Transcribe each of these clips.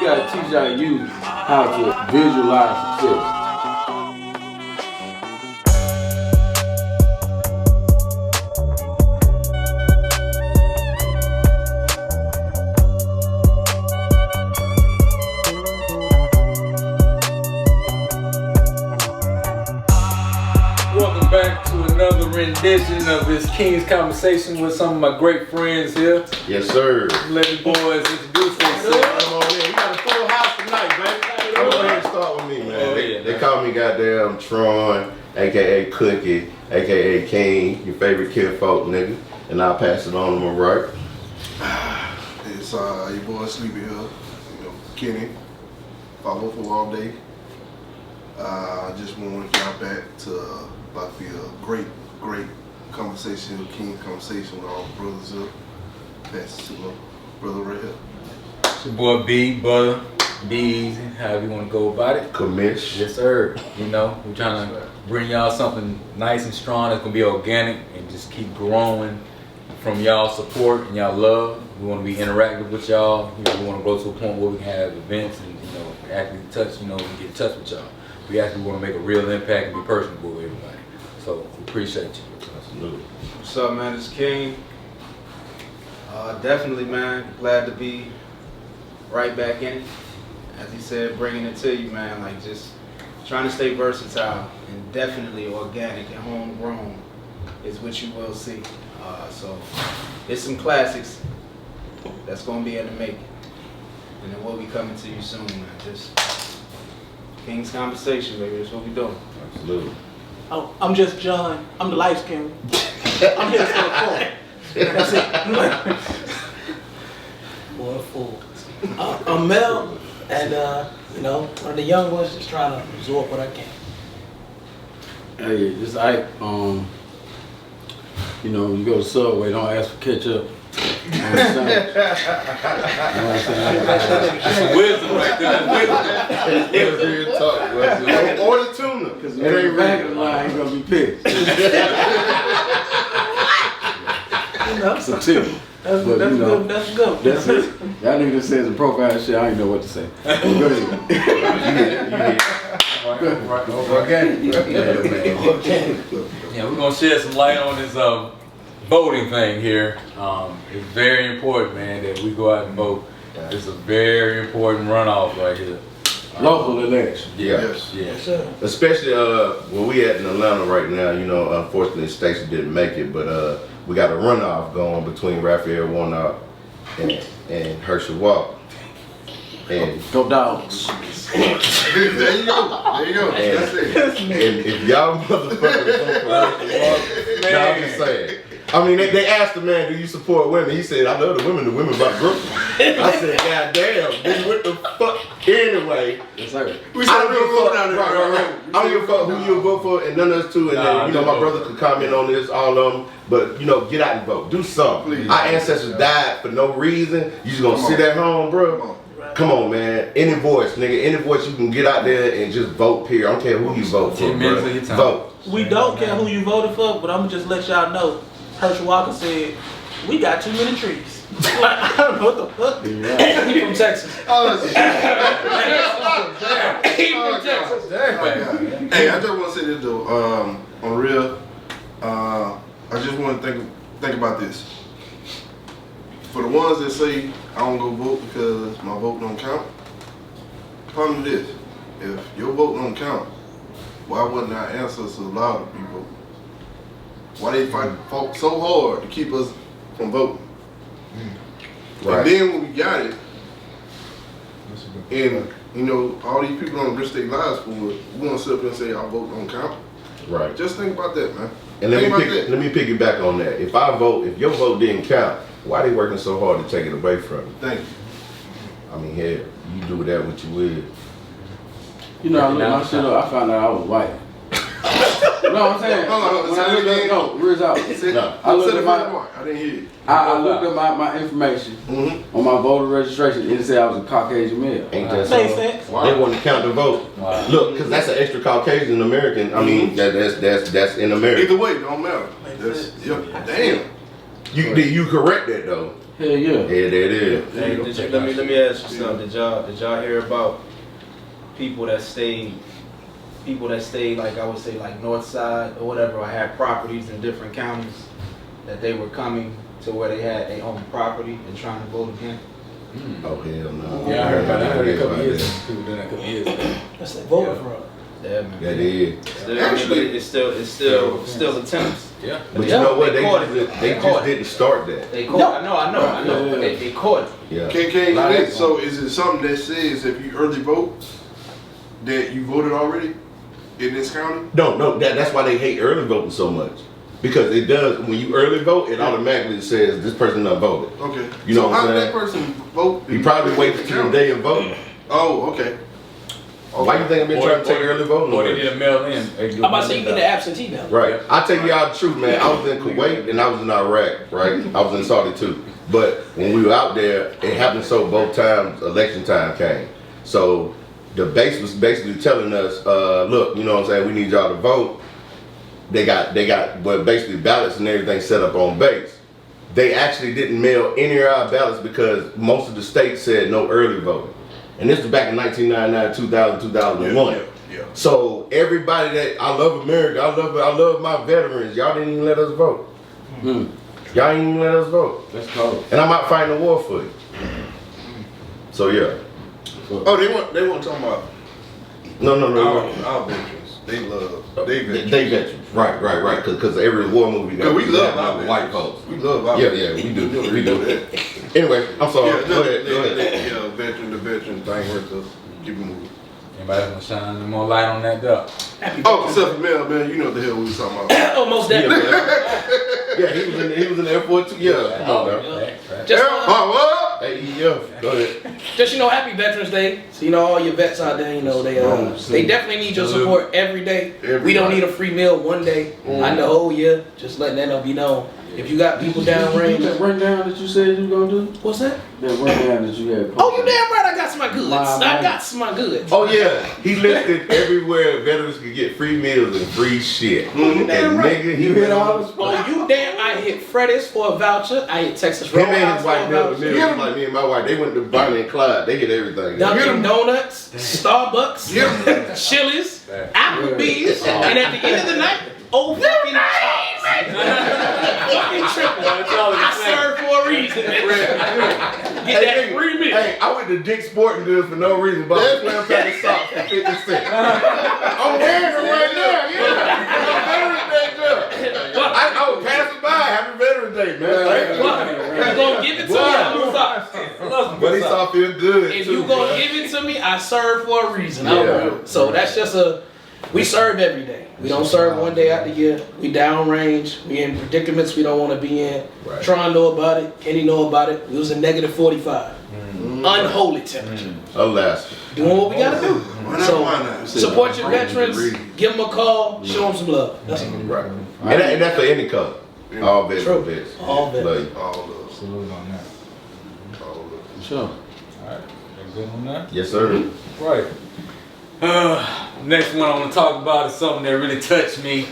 You gotta teach our youth how to visualize success. Welcome back to another rendition of this King's Conversation with some of my great friends here. Yes, sir. Let the boys introduce themselves. Come on in. We got a full house tonight, baby. Go ahead and start with me, man. They call me goddamn Tron, aka Cookie, aka King, your favorite kid folk nigga. And I'll pass it on to my right. It's your boy Sleepy here, Kenny, follow for all day. I just want to get back to about the great conversation, King's Conversation with all the brothers here. Pass it to my brother right here. It's your boy B, brother. Be easy, however you want to go about it. Commish. Yes, sir. You know, we're trying to bring y'all something nice and strong that's going to be organic and just keep growing from y'all support and y'all love. We want to be interactive with y'all. You know, we want to grow to a point where we can have events and, actually touch, we get in touch with y'all. We actually want to make a real impact and be personable with everybody. So, we appreciate you. Absolutely. What's up, man? It's King. Definitely, man. Glad to be right back in it. As he said, bringing it to you, man. Like, just trying to stay versatile and definitely organic and homegrown is what you will see. So, it's some classics that's going to be in the making. And then we'll be coming to you soon, man. Just King's Conversation, baby. That's what we doing. Absolutely. Oh, I'm just John. I'm the light skin. I'm here for the call. That's it. Boy, fool. I'm Mel, and one of the young ones just trying to absorb what I can. Hey, this Ike, you go to Subway, don't ask for ketchup. You know what I'm saying? That's some wisdom right there. That's wisdom. Order tuna. Because if it ain't back in the line, he's gonna be pissed. That's a tip. That's good. That's it. Y'all niggas just said some profile shit. I don't even know what to say. Go ahead. Yeah, we're gonna shed some light on this voting thing here. It's very important, man, that we go out and vote. It's a very important runoff right here. Local election. Yes. Sir. Especially where we at in Atlanta right now, unfortunately Stacey didn't make it, but we got a runoff going between Raphael Warnock and Herschel Walker. And go Dogs. There you go. That's it. And if y'all motherfuckers vote for Herschel Walker, I'm just saying. I mean, they asked the man, do you support women? He said, I love the women about Brooklyn. I said, God damn, bitch, what the fuck? Anyway, Yes, sir. I don't give a fuck who you vote for and none of us too. And then, my brother could comment on this, all of them. But, get out and vote. Do something. Please. Our ancestors died for no reason. You just gonna sit at home, bro? Come on, man. Any voice, nigga. Any voice you can get out there and just vote, period. I don't care who you vote for, bro. Vote. We don't care who you voted for, but I'm going to just let y'all know. Herschel Walker said, we got too many trees. I don't know what the fuck. Yeah. He from Texas. He from Texas. Hey, I just want to say this though. On real, I just want to think about this. For the ones that say I don't go vote because my vote don't count, ponder this. If your vote don't count, why wouldn't our ancestors allow the people? Why they fought so hard to keep us from voting? Right. And then when we got it, and all these people don't risk their lives for it, we want to sit up and say our vote don't count. Right. Just think about that, man. And let me piggyback on that. If your vote didn't count, why they working so hard to take it away from you? Thank you. I mean, hell, you do that what you will. I looked my shit up, I found out I was white. No, I'm saying, Hold on, when I looked up, real talk. I didn't hear you. I looked up my information on my voter registration, and it said I was a Caucasian male. Ain't that Makes something? sense. They want to count the vote. Wow. Look, because that's an extra Caucasian American. I mean, that's in America. Either way, it don't matter. Damn. You correct that though. Hell yeah. Yeah, that is. Hey, let me ask you something. Did y'all hear about people that stayed like I would say like north side or whatever, or had properties in different counties that they were coming to where they had their own property and trying to vote again? Oh hell no. Yeah, I heard about that. I heard a couple about years. that. People doing that a couple years ago. That's like voter fraud. Yeah, man. That is. Still, it's still attempts. Yeah. But Yeah, you know what? they They caught just, it. they just didn't start that. They caught. I know. But they caught it. Yeah. So is it something that says if you early vote that you voted already in this county? No, that's why they hate early voting so much. Because it does, when you early vote, it automatically says this person done voted. Okay. You know so what how I'm did saying? that person vote? You probably wait until the day and vote. Oh, okay. Why you think I've been trying to take early voting? Or they did a mail in. I'm about to say you get the absentee now. Right. I'll tell y'all the truth, man. I was in Kuwait and I was in Iraq, right? I was in Saudi too. But when we were out there, it happened so both times election time came. So the base was basically telling us, look, you know what I'm saying, we need y'all to vote. They got but basically ballots and everything set up on base. They actually didn't mail any of our ballots because most of the states said no early voting. And this was back in 1999, 2000, 2001. Yeah. So everybody that, I love America, I love my veterans, y'all didn't even let us vote. Y'all didn't even let us vote. That's cold. And I'm out fighting the war for you. So yeah. Oh, they weren't talking about No. our veterans. They veterans. They veterans. Right. Cause every war movie got we love our white veterans. folks. We love our Yeah, we do. We do. Anyway, I'm sorry. Yeah, Go ahead. the veteran thing worth us. Keep it moving. Anybody want to shine any more light on that though? Oh, except for Mel, man, you know what the hell we was talking about. Almost Yeah, definitely. man. Yeah, he was in the airport too. Yeah, come on now. Right. Just, What? Hey, yeah, go ahead. just happy Veterans Day. So all your vets out there, they definitely need your support every day. We don't need a free meal one day. I know, whole year. Just letting that be known. If you got people downrange, That rundown that you said you were gonna do? what's that? That rundown that you had. Oh, you damn right. I got some goods. Wow, I got some goods. Oh yeah, he listed everywhere veterans could get free meals and free shit. And damn right. nigga, he You hit all the Oh, spots. you damn! I hit Freddy's for a voucher. I hit Texas Him and Roadhouse his for wife a Mel, voucher. just like me and my wife, they went to Bonnie and Clyde. They get everything. Dunkin' Donuts, Starbucks, Chili's, Applebee's, and at the end of the night, fucking fucking triple. I served for a reason. Get that free meal. Hey, I went to Dick's Sporting Goods for no reason, but I was playing pack of socks for 50 cents. I'm wearing them right now, yeah. Veterans Day, girl. I was passing by. Happy Veterans Day, man. You gonna give it to me? I'm gonna stop. But he saw feel good. If too, you gonna man. give it to me, I serve for a reason. Yeah. So that's just we serve every day. We don't serve one day out the year. We downrange. We in predicaments we don't want to be in. Right. Tron know about it. Kenny know about it. We was in negative 45. Unholy temperature. Alaska. Doing what we gotta do. Why So not? support your veterans. Give them a call. Show them some love. That's all. Right. And that's for any color. All vets. True. Vets. All vets. Love you. All of us. Salute on that. All of us. Sure. Alright, that good on that? Yes, sir. Right. Next one I want to talk about is something that really touched me.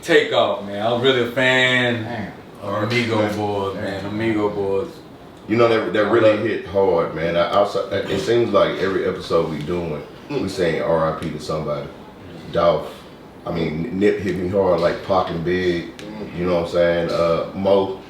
TakeOff, man. I was really a fan of Migo boys, man. The Migo boys. You know that really hit hard, man. It seems like every episode we doing, we saying R.I.P. to somebody. Dolph. I mean, Nip hit me hard like Pac and Big. You know what I'm saying? Mo.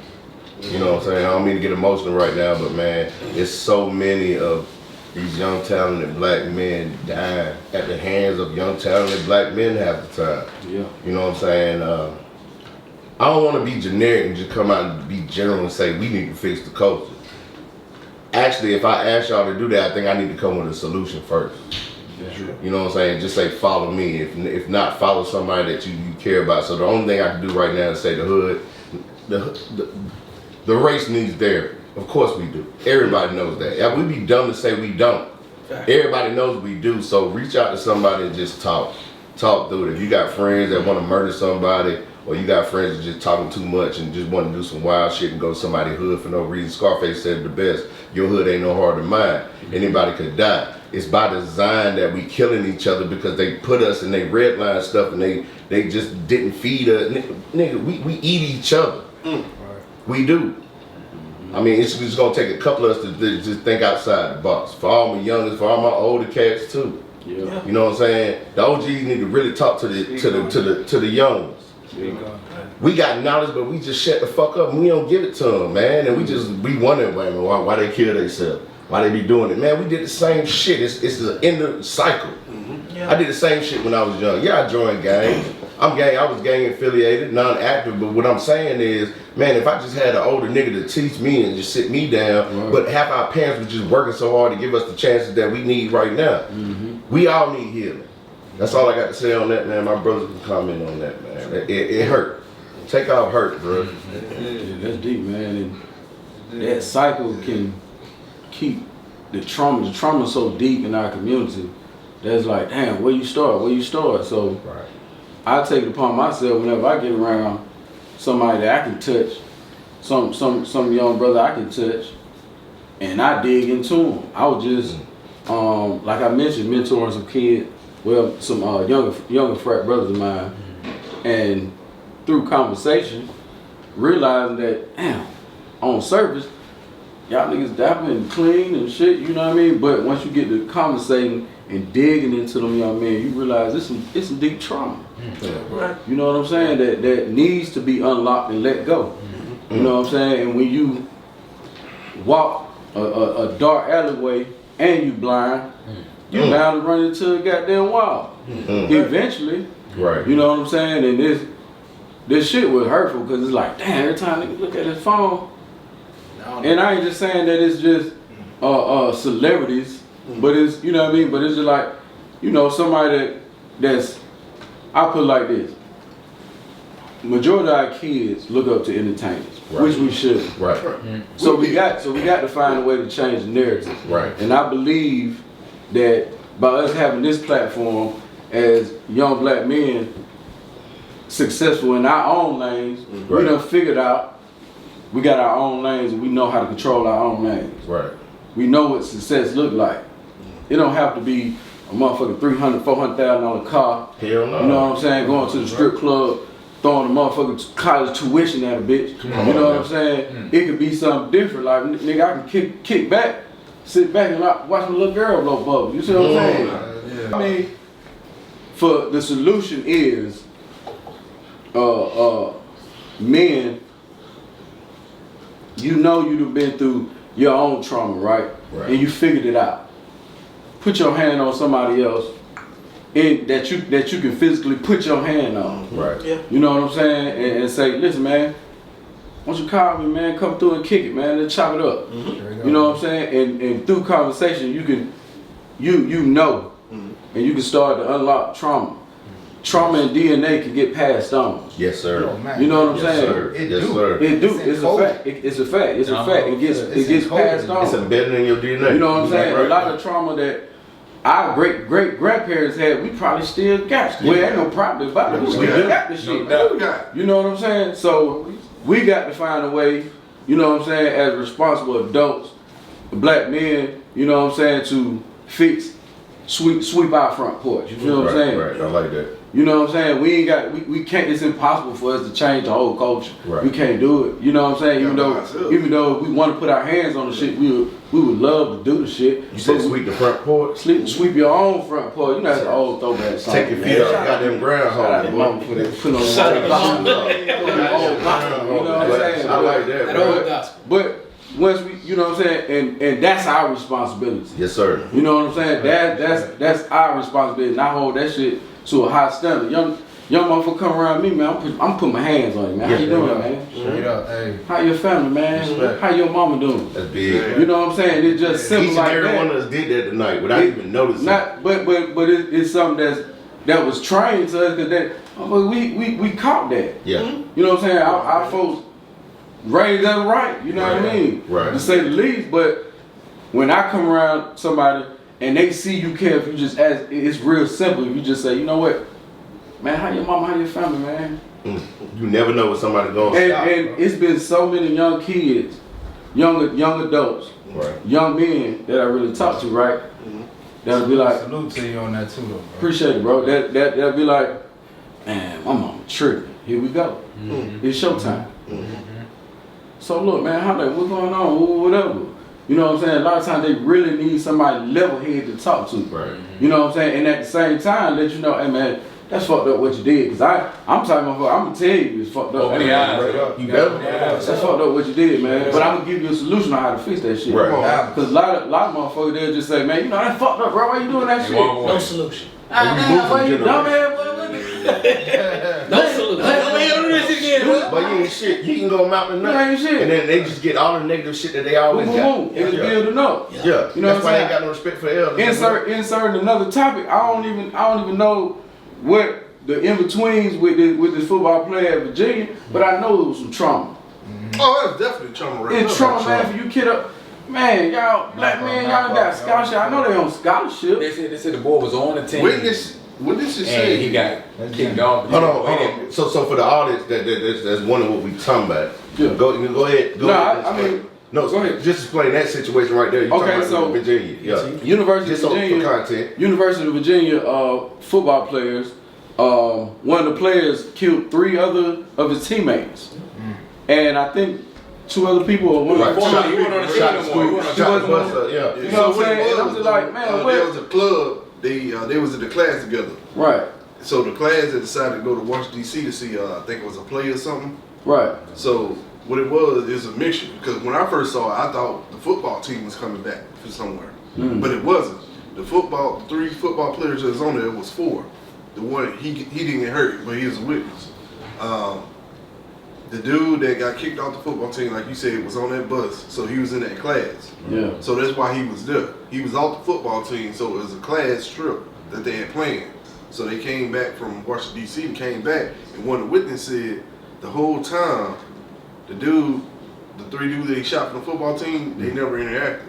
You know what I'm saying? I don't mean to get emotional right now, but man, it's so many of these young talented black men dying at the hands of young talented black men half the time. Yeah. You know what I'm saying? I don't want to be generic and just come out and be general and say we need to fix the culture. Actually, if I ask y'all to do that, I think I need to come with a solution first. You know what I'm saying? Just say follow me. If not, follow somebody that you care about. So the only thing I can do right now is say the hood, the race needs therapy. Of course we do. Everybody knows that. Yeah, we'd be dumb to say we don't. Everybody knows we do. So reach out to somebody and just talk through it. If you got friends that want to murder somebody, or you got friends that just talking too much and just want to do some wild shit and go to somebody's hood for no reason. Scarface said it the best. Your hood ain't no harder than mine. Anybody could die. It's by design that we killing each other because they put us in they red line stuff and they just didn't feed us. Nigga, we eat each other. We do. I mean, it's just gonna take a couple of us to just think outside the box. For all my youngest, for all my older cats too. Yeah. You know what I'm saying? The OGs need to really talk to the young ones. We got knowledge, but we just shut the fuck up and we don't give it to them, man. And we wondering why they kill themselves, why they be doing it, man. We did the same shit. It's the end of the cycle. I did the same shit when I was young. Yeah, I joined gangs. I was gang affiliated, non-active, but what I'm saying is, man, if I just had an older nigga to teach me and just sit me down, but half our parents were just working so hard to give us the chances that we need right now. We all need healing. That's all I got to say on that, man. My brother can comment on that, man. It hurt. TakeOff hurt, bro. Yeah, that's deep, man. And that cycle can keep the trauma. The trauma so deep in our community. That's like, damn, where you start? So I take it upon myself whenever I get around somebody that I can touch, some young brother I can touch, and I dig into them. I was just, like I mentioned, mentoring some kids, well, some younger frat brothers of mine, and through conversation, realizing that, damn, on surface, y'all niggas dapping and clean and shit, you know what I mean? But once you get to conversating and digging into them young men, you realize it's some deep trauma. You know what I'm saying? That needs to be unlocked and let go. You know what I'm saying? And when you walk a dark alleyway and you blind, you're bound to run into a goddamn wall. Eventually, you know what I'm saying? And this shit was hurtful because it's like, damn, every time niggas look at his phone, and I ain't just saying that it's just celebrities, but it's, you know what I mean? But it's just like, you know, somebody that's, I put it like this. Majority of our kids look up to entertainers, which we should. So we got to find a way to change the narrative. And I believe that by us having this platform as young black men successful in our own lanes, we done figured out we got our own lanes and we know how to control our own lanes. We know what success look like. It don't have to be a motherfucking $300,000, $400,000 car. Hell no. You know what I'm saying? Going to the strip club, throwing a motherfucking college tuition at a bitch. You know what I'm saying? It could be something different. Like, nigga, I can kick back, sit back and watch my little girl blow bubbles. You see what I'm saying? I mean, for the solution is men, you know you've been through your own trauma, right? And you figured it out. Put your hand on somebody else that you can physically put your hand on. You know what I'm saying? And say, listen, man, why don't you call me, man? Come through and kick it, man. Let's chop it up. You know what I'm saying? And through conversation, you can, you know, and you can start to unlock trauma. Trauma and DNA can get passed on. Yes, sir. You know what I'm saying? Sir. Yes, sir. It do. It's a fact. It's a fact. It's a fact. It gets passed on. It's embedded in your DNA. You know what I'm saying? A lot of trauma that our great grandparents had, we probably still got. Well, ain't no problem about it. We still got this shit. You know what I'm saying? So we got to find a way, you know what I'm saying, as responsible adults, black men, you know what I'm saying, to sweep our front porch. You feel what I'm saying? I like that. You know what I'm saying? We ain't got, we can't, it's impossible for us to change the whole culture. We can't do it. You know what I'm saying? Even though we want to put our hands on the shit, we would love to do the shit. You said sweep the front porch? Sweep your own front porch. You know that's an old throwback song. Take your feet off goddamn groundhog. Put on you know what I'm saying? I like that, bro. But once we, you know what I'm saying, and that's our responsibility. Yes, sir. You know what I'm saying? That's our responsibility. And I hold that shit to a high standard. Young motherfucker come around me, man. I'm putting my hands on you, man. How you doing, man? Straight up, hey. How your family, man? How your mama doing? That's big. You know what I'm saying? It's just simple Each like and every that. one of us did that tonight without even noticing. But it's something that was trained to us because we caught that. Yeah. You know what I'm saying? Our folks raised us right. You know what I mean? To say the least. But when I come around somebody and they see you care, if you just ask, it's real simple. If you just say, you know what, man, how your mama, how your family, man? You never know what somebody's going to stop. And it's been so many young kids, young adults, young men that I really talk to, right? That'll be like, salute to you on that too, though, bro. Appreciate it, bro. That'll be like, man, my mama tripping. Here we go. It's showtime. So look, man, what's going on? Whatever. You know what I'm saying? A lot of times they really need somebody level-headed to talk to. Right. You know what I'm saying? And at the same time, let you know, hey man, that's fucked up what you did. Cause I'm talking about, I'm gonna tell you it's fucked up. Open the eyes. You better. That's fucked up what you did, man. But I'm gonna give you a solution on how to fix that shit. Right. Cause a lot of motherfuckers, they'll just say, man, you know, that's fucked up, bro. Why you doing that shit? No solution. Why you dumbass? No solution. But you ain't shit. You can go mountain You ain't nothing. shit. And then they just get all the negative shit that they always Boom, got. boom, boom. It was building up. Yeah. You know That's what I'm why they saying? ain't got no respect for elders. Insert another topic. I don't even know what the in-betweens with this football player at Virginia, but I know it was some trauma. Oh, that's definitely trauma right It's trauma, man, for you kid up. Man, y'all, black men, y'all got scholarship. I know they on scholarship. They said the boy was on the team. Witnesses and say he got kicked off. Hold on. So for the audience, that's one of what we talking about. Yeah. Go ahead. Go ahead. I mean, no. go ahead. Just explain that situation right there. You Okay, talking about so Virginia. Yeah. University Just of for Virginia. content. University of Virginia football players. One of the players killed 3 other of his teammates, and I think 2 other people. Or one Right. of Shot He wasn't on the team no more. He wasn't on the Shot team the no more. bus up, yeah. You know what I'm saying? And I'm just like, man, there was a club. They was in the class together. Right, So the class had decided to go to Washington D.C. to see. I think it was a play or something. right. So what it was is a mixture. Because when I first saw it, I thought the football team was coming back from somewhere, but it wasn't. The 3 football players that was on there was 4. The one he didn't get hurt, but he was a witness. The dude that got kicked off the football team, like you said, was on that bus, so he was in that class. Yeah. So that's why he was there. He was off the football team, so it was a class trip that they had planned. So they came back from Washington D.C. and came back, and one of the witnesses said the whole time, the 3 dudes that he shot from the football team, they never interacted.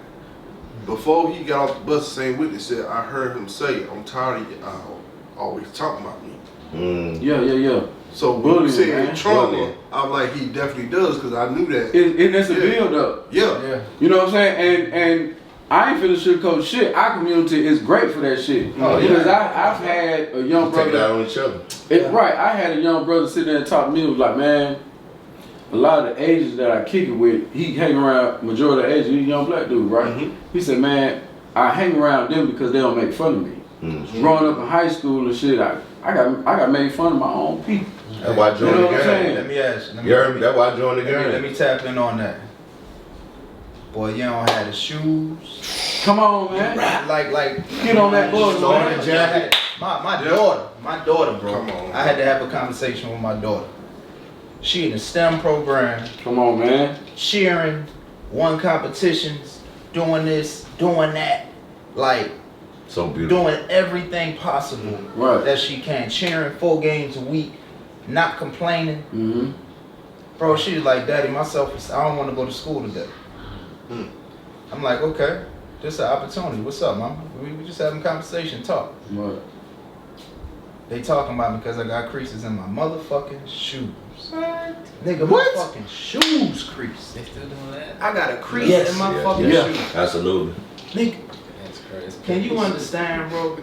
Before he got off the bus, the same witness said, I heard him say, I'm tired of y'all always talking about me. Yeah. So when Bullying, you said man. trauma, Bullying. I'm like, he definitely does, because I knew that. It's a Yeah. build up. Yeah. You know what I'm saying? And I ain't finna sugarcoat shit. Our community is great for that shit. Oh, yeah. Because I've had a young Take it out brother. on each other. Right, I had a young brother sit there and talk to me. He was like, man, a lot of the ages that I kick it with, he hang around majority of the ages. He's a young black dude, right? Mhm. He said, man, I hang around them because they don't make fun of me. Growing up in high school and shit, I got made fun of my own people. That's why I joined You know the what I'm game. saying? Let me ask. You heard me? That's why I joined the Let game. me tap in on that. Boy, you don't have the shoes. Come on, man. Like Get on that bus, on man. the jacket. My Yeah. daughter, bro. Come on. I had to have a conversation with my daughter. She in the STEM program, Come on, man. cheering, won competitions, doing this, doing that, like So beautiful. doing everything possible Right. that she can, cheering 4 games a week, not complaining. Mm-hmm. Bro, she was like, Daddy, I don't want to go to school today. I'm like, okay, this is an opportunity. What's up, mama? We just having conversation, talk. Right. They talking about me because I got creases in my motherfucking shoes. Nigga, What? my fucking shoes crease. They still doing that? I got a crease Yes, in my yes, fucking yes. shoes. Absolutely. Nigga, That's crazy. can you understand, bro?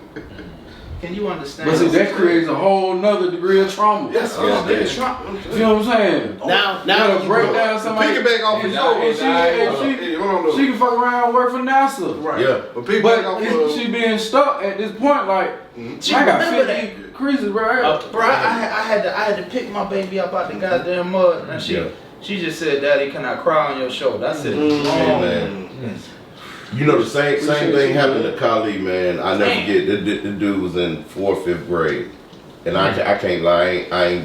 Can you understand? But see, that creates a whole nother degree of trauma. Yes, You know what I'm saying? Now You gotta break go. down somebody. Piggyback off his Yeah, yours. She can fuck around and work for NASA. Right. Yeah. But piggyback off But she being stuck at this point, like, She I got remember 50 creases right here. Bro, I had to pick my baby up out the goddamn mud, and she just said, Daddy, can I cry on your shoulder? I said, Yeah, man. You know the same thing happened to Khalid, man. I never forget. The dude was in 4th, 5th grade, and I can't lie. I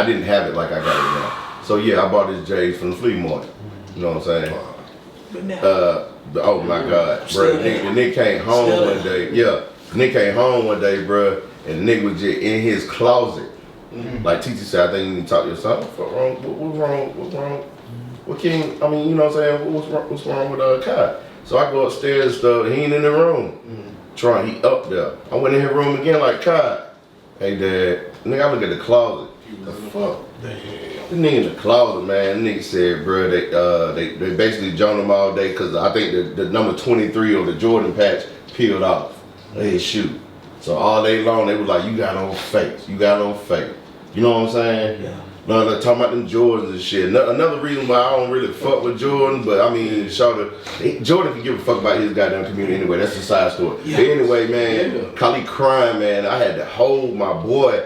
didn't have it like I got it now. So yeah, I bought this J's from the flea market. You know what I'm saying? Oh my God, bro. The nigga came home one day. Yeah, Nick came home one day, bro, and the nigga was just in his closet. Like Titi said, I think you need to talk to your son. What's wrong? What's wrong? What can I mean? You know what I'm saying? What's wrong with Kai? So I go upstairs and stuff. He ain't in the room. He up there. I went in his room again like, Kai. Hey, Dad. Nigga, I look at the closet. The fuck? The nigga in the closet, man. The nigga said, bro, they basically joned him all day because I think the number 23 of the Jordan patch peeled off his shoe. So all day long, they was like, you got on face. You got on fake. You know what I'm saying? Yeah. No, talking about them Jordans and shit. Another reason why I don't really fuck with Jordan, but I mean, Jordan can give a fuck about his goddamn community anyway. That's a side story. Yeah. But anyway, man, Khalid crying, man. I had to hold my boy,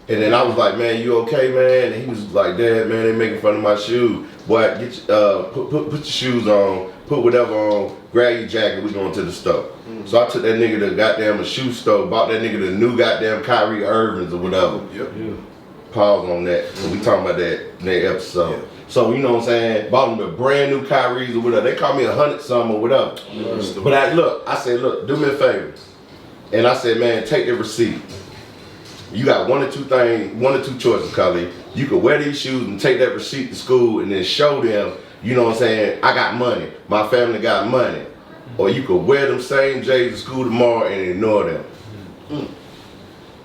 and then I was like, man, you okay, man? And he was like, Dad, man, they making fun of my shoes. Boy, get put your shoes on, put whatever on, grab your jacket, we going to the store. So I took that nigga to goddamn a shoe store, bought that nigga the new goddamn Kyrie Irvings or whatever. Yep. Pause on that. So we talking about that next episode. Yeah. So you know what I'm saying? Bought them a brand new Kyrie's or whatever. They call me 100-something or whatever. But I said, look, do me a favor. And I said, man, take the receipt. You got one or two choices, Khalid. You could wear these shoes and take that receipt to school and then show them, you know what I'm saying, I got money. My family got money. Or you could wear them same J's to school tomorrow and ignore them.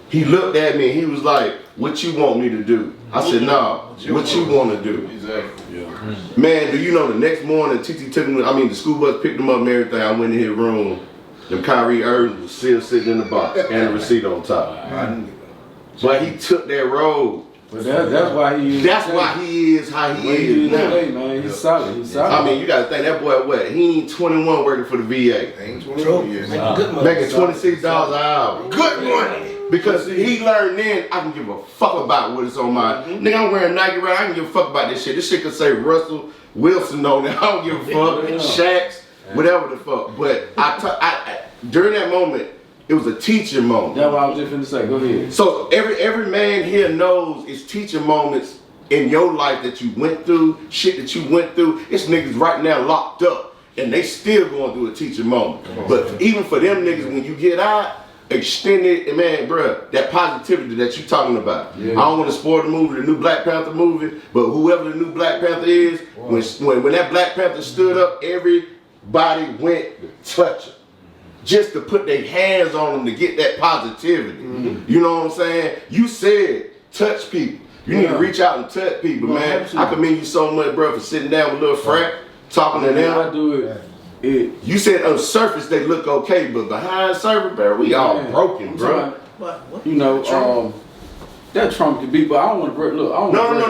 He looked at me and he was like, what you want me to do? I said, nah, what you want to do? Exactly. Yeah. Man, do you know the next morning, TT took me, the school bus picked him up and everything. I went in his room. Them Kyrie Irvings was still sitting in the box and a receipt on top. But he took that road. But that's why he is. That's why he is how he is now. Today, man. He's solid. He's solid. I mean, you gotta think that boy what? He ain't 21 working for the VA. Ain't 21 years. Making $26 an hour. Good money. Because he learned then, I can give a fuck about what is on my nigga. I'm wearing Nike right. I can give a fuck about this shit. This shit could say Russell Wilson on it. I don't give a fuck. Shaq's, whatever the fuck. But I during that moment, it was a teaching moment. That's what I was just finna say. Go ahead. So every man here knows it's teaching moments in your life that you went through, shit that you went through. It's niggas right now locked up, and they still going through a teaching moment. But even for them niggas, when you get out, extend it, and man, bruh, that positivity that you talking about. Yeah. I don't want to spoil the movie, the new Black Panther movie, but whoever the new Black Panther is, when that Black Panther stood up, everybody went to touch him. Just to put their hands on them to get that positivity. You know what I'm saying? You said touch people. You need to reach out and touch people, man. Absolutely. I commend you so much, bro, for sitting down with Lil Frat, talking to them. I do it. You said on surface they look okay, but behind surface, bro, we all broken, bro. You know, that Trump could be, but I don't want to look.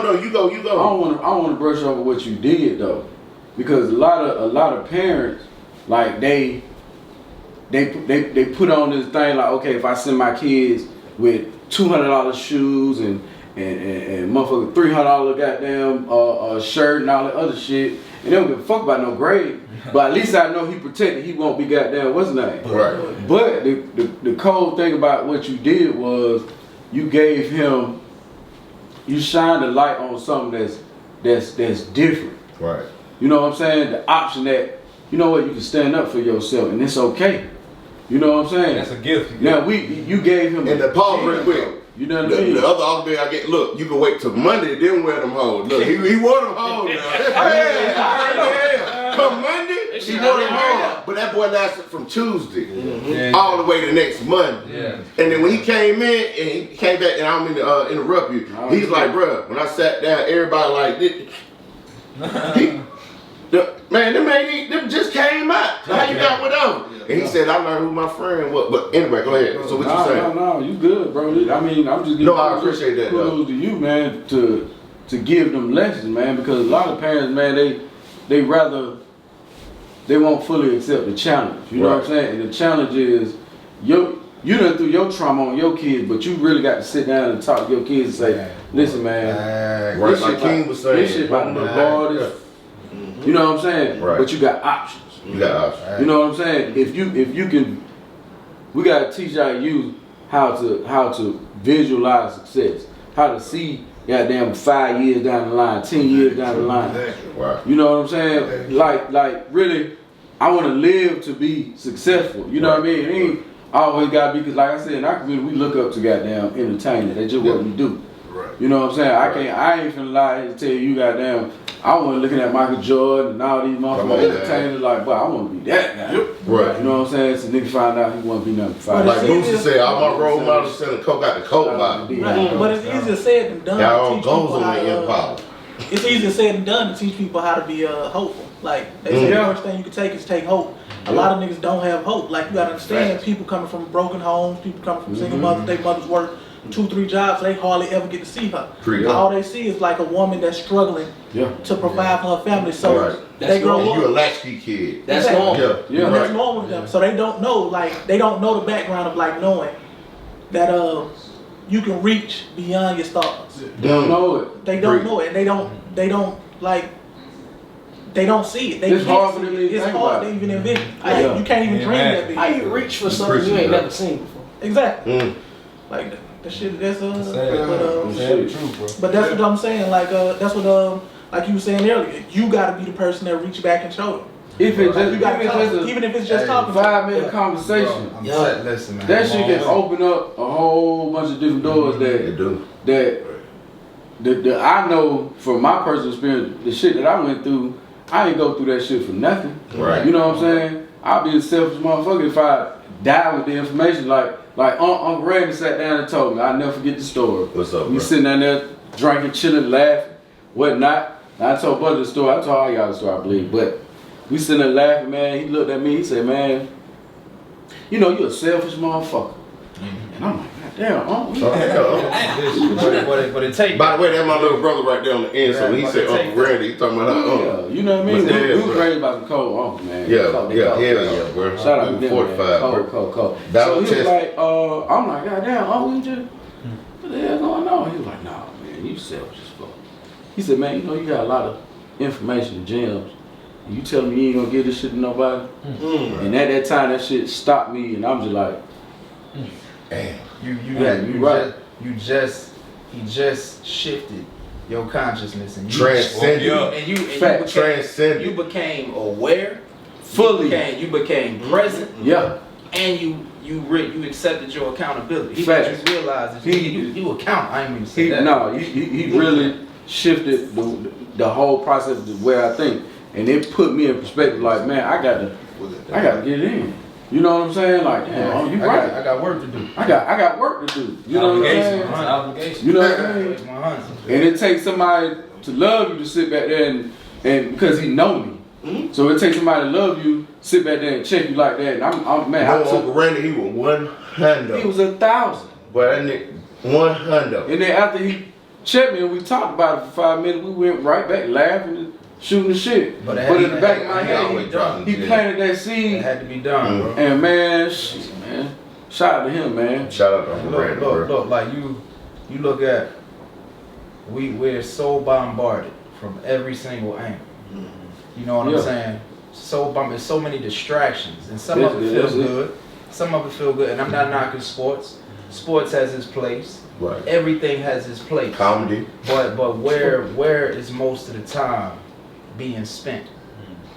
No, you go. I don't want to brush over what you did though, because a lot of parents, like they put on this thing like, okay, if I send my kids with $200 shoes and motherfucker $300 goddamn shirt and all that other shit, and they don't give a fuck about no grade. But at least I know he protected. He won't be goddamn what's his name. Right. But the cold thing about what you did was you gave him, you shined a light on something that's different. Right. You know what I'm saying? The option that, you know what, you can stand up for yourself and it's okay. You know what I'm saying? That's a gift. Now you gave him. And the pause real quick. You know what I mean? The other argument I get, look, you can wait till Monday, then wear them hoes. Look, he wore them hoes now. Come Monday, he wore them hoes. But that boy lasted from Tuesday all the way to next Monday. Yeah. And then when he came in, and he came back, and I don't mean to interrupt you, he's like, bruh, when I sat down, everybody like this. Man, them just came out. How you got whatever? And he said, I learned who my friend was. But anyway, go ahead. So what you saying? No, you good, bro. I mean, I'm just giving I appreciate that. Kudos to you, man, to give them lessons, man, because a lot of parents, man, they won't fully accept the challenge. You know what I'm saying? And the challenge is you done threw your trauma on your kids, but you really got to sit down and talk to your kids and say, listen, man, right, like King was saying, this shit about the borders. You know what I'm saying? Right. But you got options. You got options. You know what I'm saying? If you can, we gotta teach our youth how to visualize success, how to see goddamn 5 years down the line, 10 years down the line. Right. You know what I'm saying? Like really, I want to live to be successful. You know what I mean? It ain't always gotta be, because like I said, in our community we look up to goddamn entertainment. That's just what we do. Right. You know what I'm saying? I ain't finna lie and tell you goddamn. I wasn't looking at Michael Jordan and all these motherfuckers entertainers like, but I want to be that guy. Right. You know what I'm saying? So nigga found out he want to be nothing. Like Boosie said, all my role models selling coke out the coke bottle. Right. But it's easier said than done. Y'all goes on the Impala. It's easier said than done to teach people how to be hopeful. Like they say, the worst thing you can take is take hope. A lot of niggas don't have hope. Like you gotta understand, people coming from broken homes, people coming from single mothers, their mothers work 2-3 jobs, they hardly ever get to see her. Preach. All they see is like a woman that's struggling to provide for her family. So Right. they grow And up. you a latchkey kid. That's Exactly. normal. Yeah. And that's Right. normal with them. So they don't know, they don't know the background of like knowing that you can reach beyond your stars. They don't know it. They don't know it, and they don't see it. They It's can't hard for see them it. to It's think hard about to it. even envision. Yeah. Like, you can't even dream that big. How you reach for something you ain't never seen before? Exactly. Like the shit. That's Sad. but Sad the truth, bro. but that's what I'm saying. Like that's what like you were saying earlier. You got to be the person that reach back and show them. If it's just, You got to a even if it's just talking. 5-minute conversation, I'm Yeah. saying, listen, man. that shit can open up a whole bunch of different doors They do. that I know from my personal experience, the shit that I went through, I ain't go through that shit for nothing. Right. You know what I'm saying? I'll be a selfish motherfucker if I die with the information. Like Uncle Randy sat down and told me, I'll never forget the story. What's up, We bro? sitting down there drinking, chilling, laughing, whatnot. And I told Brother the story. I told all y'all the story, I believe. But we sitting there laughing, man. He looked at me. He said, man, you know, you're a selfish motherfucker. And I'm like, God damn, But it take. By the way, that's my little brother right there on the end. So Yeah, he but said, it take Uncle Randy. He talking about how, yeah, you know what I mean? What's that, We was bro? raised by some cold uncle, man. Yeah, Cold, yeah, cold, hell cold. yeah, bro. Shout out to We them, 45, man. bro. Cold. That So was he was test- like, I'm like, God damn, uncle, you just, what the hell going on? He was like, nah, man, you selfish as fuck. He said, man, you know, you got a lot of information and gems. And you telling me you ain't gonna give this shit to nobody? And at that time, that shit stopped me, and I'm just like, Damn. He just shifted your consciousness and you Transcended. and you Fact. became, Transcended. you became aware, fully. you became present, Yeah. and you accepted your accountability. He Facts. made you realize that you account. I ain't even say that. No, he really shifted the whole process to where I think, and it put me in perspective. Like, man, I got to get it in. You know what I'm saying? Like, damn, you right. I got work to do. I got work to do. You know what I'm saying? Obligation. You know what I mean? It's my hunch. And it takes somebody to love you to sit back there and because he know me. So it takes somebody to love you, sit back there and check you like that. And I'm man, No, Uncle Randy, he was 100. he was 1,000. But that nigga, 100. And then after he checked me and we talked about it for 5 minutes, we went right back laughing and shooting the shit. But But in the back of my he always head, dropping he gems. planted that It seed. had to be done, bro. And man, shit, man. Shout out to him, man. Shout out to Uncle Randy, bro. Look, like you look at, we're so bombarded from every single angle. You know what I'm saying? It's so many distractions, and some of it feels good, some of it feel good. And I'm not knocking sports. Sports has its place. Right. Everything has its place. Comedy. But where is most of the time being spent?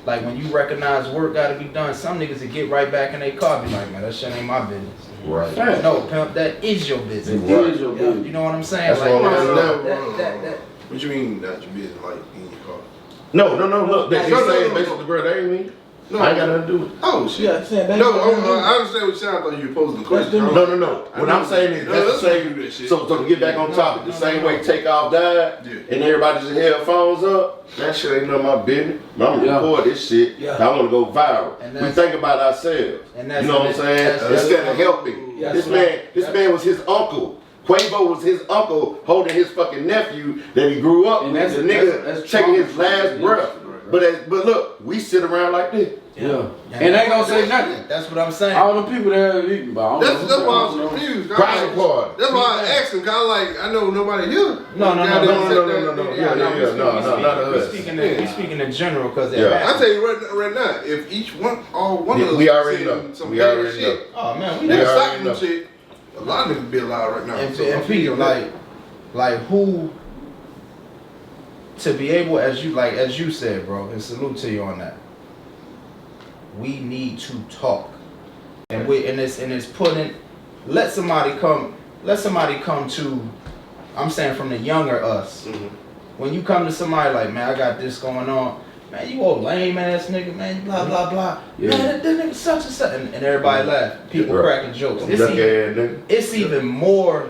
Like when you recognize work got to be done, some niggas that get right back in their car be like, man, that shit ain't my business. Right. No, pimp, that is your business. It is your You business. know what I'm saying? That's Like, what I'm saying. What you mean that your business like in your car? No. Look, they No, saying no. basically, bro, that ain't me. No. I ain't got nothing to do with it. Oh shit. Yeah, saying that. No, I understand what you sound like. You're posing the question. No. What I'm saying is, that's the do that same. shit. So to get back on topic, the same way TakeOff died, Yeah. and everybody just held phones up. That shit ain't none of my business. I'm gonna Yeah. record this shit. Yeah. I want to go viral. And We that's- think about ourselves. and You that's- know what I'm saying? that's- Instead of helping. Yeah, This that's man was his uncle. Quavo was his uncle holding his fucking nephew that he grew up And with. that's- The nigga that's taking his trauma. last breath. But look, we sit around like this. Yeah. And they ain't gonna say nothing. That's what I'm saying. All the people that are eating, but I don't That's know. why I was confused. Private party. That's why I asked him. Kind of like I know nobody here. No. No. Not us. We speaking in general because Yeah. I tell you right now, if each one, all one Yeah, of us, we already said know. some We bad already shit, know. Oh man, we We Next already stop know. them shit. A lot of niggas be alive right now. and, So and I'm people feeling like who to be able as you said, bro, and salute to you on that. We need to talk, and it's putting. Let somebody come to. I'm saying from the younger us. When you come to somebody like, man, I got this going on. Man, you old lame ass nigga, man, blah blah blah. Yeah. Man, that nigga such and such, and everybody laugh. People Right. cracking jokes. Duck ass nigga. It's even more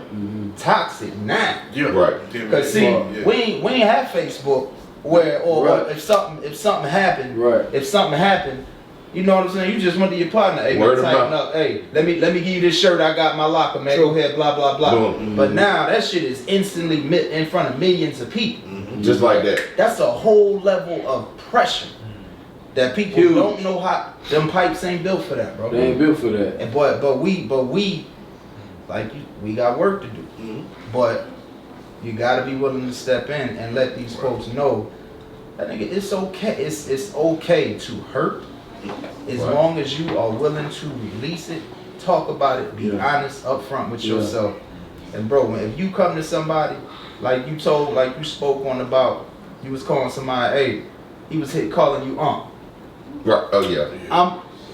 toxic now. Yeah. Right. Cause see, Yeah. we ain't have Facebook where or Right. if something happened, Right. if something happened, You know what I'm saying? You just went to your partner. Hey, man, tighten up. Hey, let me give you this shirt I got in my locker, man. Go ahead, blah blah blah. Boom. But now that shit is instantly in front of millions of people. Just like that. That's a whole level of pressure that people don't know how. Them pipes ain't built for that, bro. They ain't built for that. And but we, like we got work to do. But you gotta be willing to step in and let these folks know that nigga, it's okay. It's okay to hurt as long as you are willing to release it, talk about it, be honest up front with yourself. And bro, if you come to somebody like you spoke on about, you was calling somebody, hey, he was calling you Right. Oh yeah.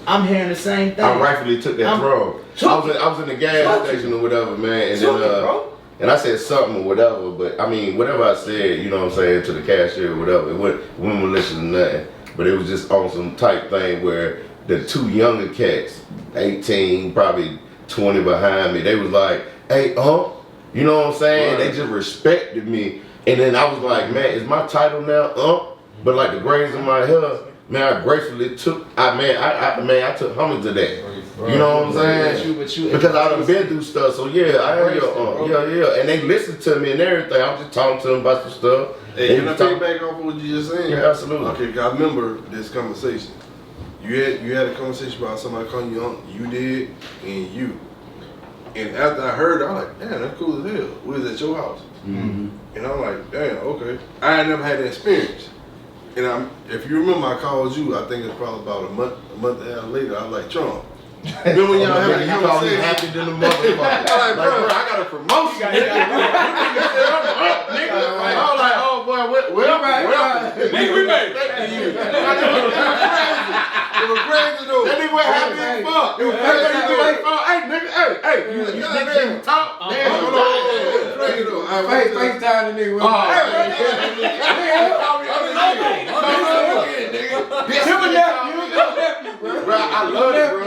I'm hearing the same thing. I rightfully took that throne. I was in the gas station or whatever, man, and then and I said something or whatever, but I mean whatever I said, you know what I'm saying, to the cashier or whatever, it wouldn't listen to nothing. But it was just on some type thing where the two younger cats, 18, probably 20 behind me, they was like, hey, you know what I'm saying? They just respected me. And then I was like, man, is my title now But like the grades in my hair, man, I gracefully took, I took homage to that. You know what I'm saying? Because I done been through stuff, so yeah, I am your And they listened to me and everything. I was just talking to them about some stuff. Hey, can I take back off of what you just saying? Yeah, absolutely. Okay, I remember this conversation. You had a conversation about somebody calling you uncle. You did, and you. And after I heard it, I was like, damn, that's cool as hell. We was at your house. And I'm like, damn, okay. I had never had that experience. And if you remember, I called you, I think it's probably about a month and a half later, I was like, Trump. Remember when y'all had a conversation? Happy than the motherfucker. I'm like, bro, I got a promotion. I was like, oh boy, well, Nigga, we made it. it was crazy though. That nigga was happy as fuck. It was hey, nigga, hey, you nigga talk. Hold on. It was crazy though. FaceTime the nigga. Bro, I love it, bro.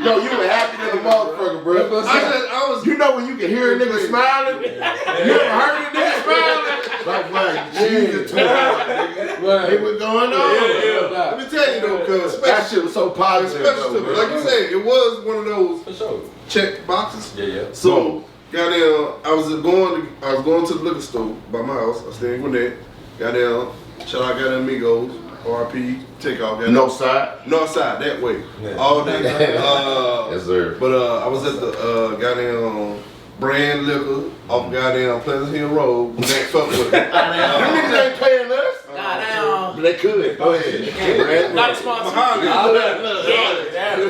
Yo, you were happy than a motherfucker, bro. I was. You know when you can hear a nigga smiling? You ever heard a nigga smiling? Like, Jesus, hey, what's going on? Let me tell you though, cause That shit was so positive. especially to me, like you said, it was one of those check boxes. Yeah. So, goddamn, I was going to the liquor store by my house. I stayed in Gwinnett. Goddamn, shout out goddamn Migos, RP, TakeOff. North side? North side, that way. All day. Yes, sir. But I was at the goddamn brand liquor off goddamn Pleasant Hill Road. Next fuck with it. Them niggas ain't paying us. Nah, But they could. Go ahead. not a sponsor.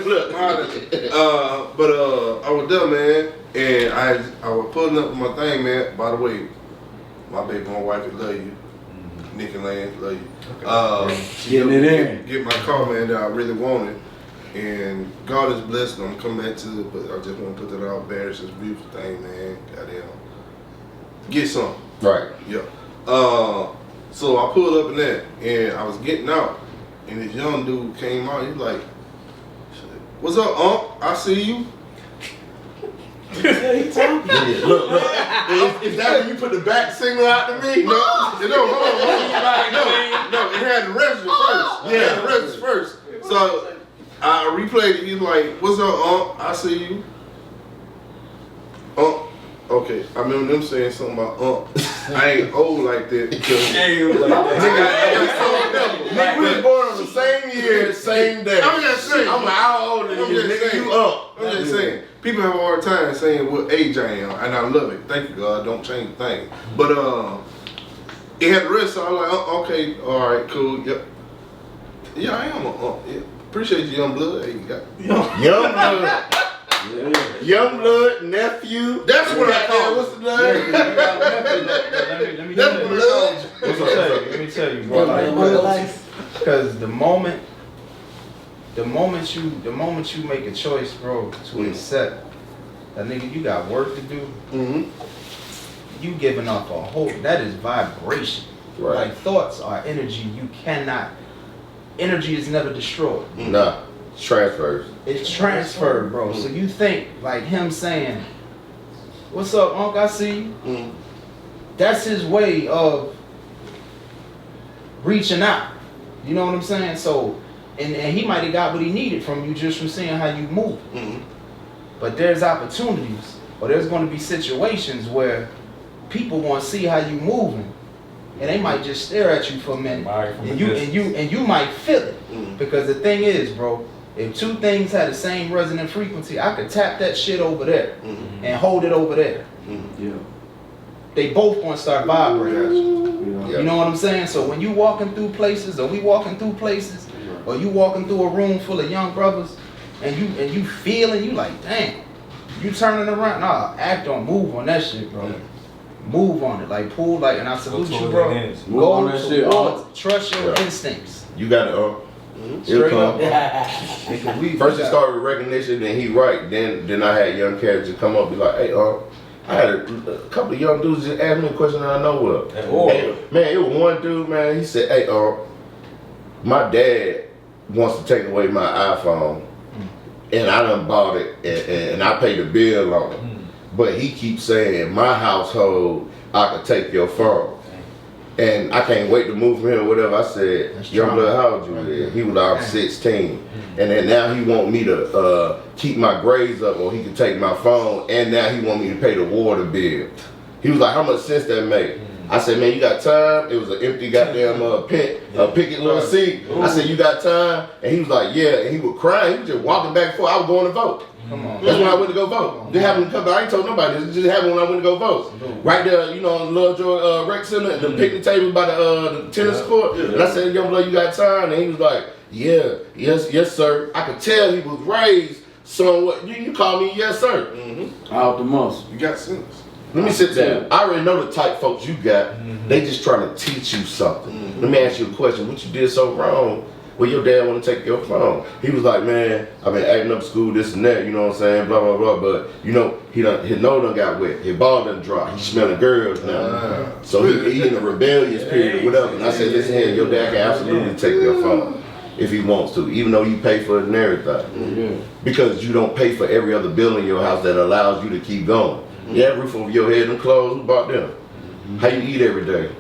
Look. But I was there, man, and I was pulling up my thing, man. By the way, my baby, my wife, love you. Nick and Lance, love you. Getting it in. Get my car, man, that I really wanted. And God is blessed. I'm coming back to it, but I just want to put that out there. It's this beautiful thing, man. Goddamn. Get some. Right. Yeah. So I pulled up in that, and I was getting out, and this young dude came out. He was like, "What's up, I see you." Look. Is that when you put the back signal out to me? No, hold on. No, it had the register first. Yeah, It had the register first. So I replayed it. He's like, "What's up, I see you." Okay, I remember them saying something about I ain't old like that. Nigga, we was born on the same year, same day. I'm just saying. I'm like, how old are you? Nigga, you up. I'm just saying. People have a hard time saying what age I am, and I love it. Thank you, God. Don't change a thing. But it had the rest, so I was like, okay, all right, cool. Yep. Yeah, I am yeah. Appreciate you, young blood. Hey, you got Young blood. Young blood, nephew. That's what I call it. What's the name? Let me tell you, bro. Because the moment you make a choice, bro, to accept that nigga, you got work to do. You giving off a whole. That is vibration. Right. Like thoughts are energy. You cannot. Energy is never destroyed. Nah, it's transfers. It's transferred, bro. So you think like him saying, "What's up, Unc? I see you." That's his way of reaching out. You know what I'm saying? So and he might have got what he needed from you just from seeing how you move. Mhm. But there's opportunities, or there's going to be situations where people want to see how you moving, and they might just stare at you for a minute, and you might feel it. Because the thing is, bro, if two things had the same resonant frequency, I could tap that shit over there and hold it over there. Yeah. They both gonna start vibrating. Yeah. You know what I'm saying? So when you walking through places, or we walking through places, or you walking through a room full of young brothers, and you feeling, you like, damn, you turning around, nah, act on, move on that shit, bro. Move on it, like pull, like, and I salute you, bro. Move on that shit. Trust your instincts. You got it. Straight up. First it started with recognition, then he right. Then I had young cats to come up and be like, hey, I had a couple of young dudes just ask me a question that I know of. Hey, man, it was one dude, man, he said, hey, my dad wants to take away my iPhone, and I done bought it, and I paid the bill on it. But he keeps saying, my household, I could take your phone. And I can't wait to move from here or whatever. I said, young blood, how old you is? He was like, I'm 16. And then now he want me to keep my grades up, or he can take my phone, and now he want me to pay the water bill. He was like, how much sense that make? I said, man, you got time? It was an empty goddamn picket little seat. I said, you got time? And he was like, yeah. And he was crying. He was just walking back and forth. I was going to vote. Come on. That's when I went to go vote. This happened a couple. I ain't told nobody. This just happened when I went to go vote. Right there, you know, on Love Joy Rec Center, the picnic table by the tennis court. And I said, young blood, you got time? And he was like, yeah, yes, sir. I could tell he was raised somewhat. You call me yes, sir. Out the muscle. You got sense. Let me sit down. I already know the type folks you got. They just trying to teach you something. Let me ask you a question. What you did so wrong? Well, your dad want to take your phone. He was like, man, I've been acting up school, this and that, you know what I'm saying, blah, blah, blah. But, you know, his nose done got wet. His ball done dry. He smelling girls now. So he in a rebellious period or whatever. And I said, listen here, your dad can absolutely take your phone if he wants to, even though you pay for it and everything. Because you don't pay for every other bill in your house that allows you to keep going. You have a roof over your head and clothes. Who bought them? How you eat every day?